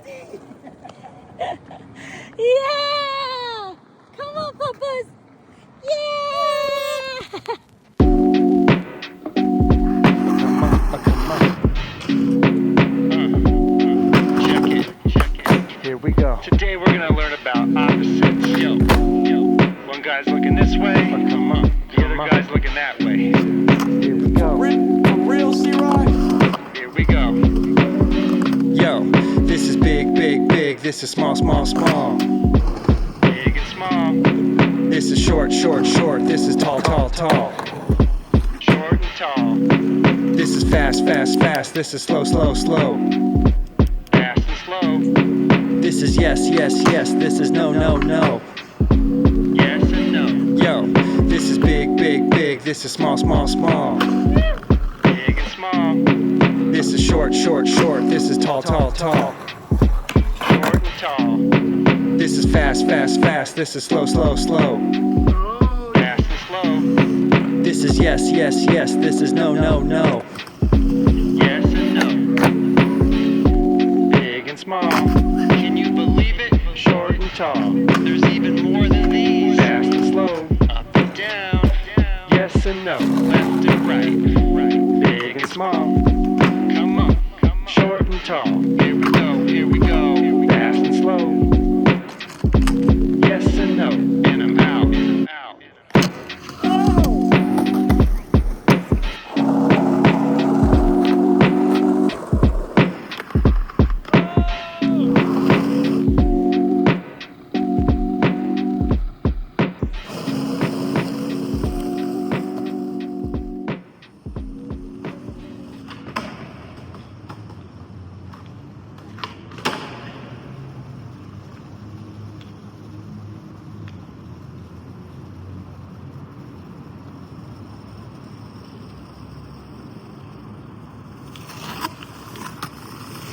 Yeah! Come on, Papas! Yeah! Come on. Check it. Here we go. Today we're gonna learn about opposites. Yo. One guy's looking this way. Come on. The other guy's looking that way. Here we go. For real, C-Rock? Here we go. Yo, this is big. This is small. Big and small. This is short. This is tall. Short and tall. This is fast. This is slow. Fast and slow. This is yes. This is no. Yes and no. Yo, this is big. This is small. Big and small. This is short. This is tall. Short and tall. This is fast. This is slow. Fast and slow. This is yes. This is no. Yes and no. Big and small. Can you believe it? Short and tall. There's even more than these. Fast and slow. Up and down. Yes and no. Left and right. Big and small. Come on. Short and tall.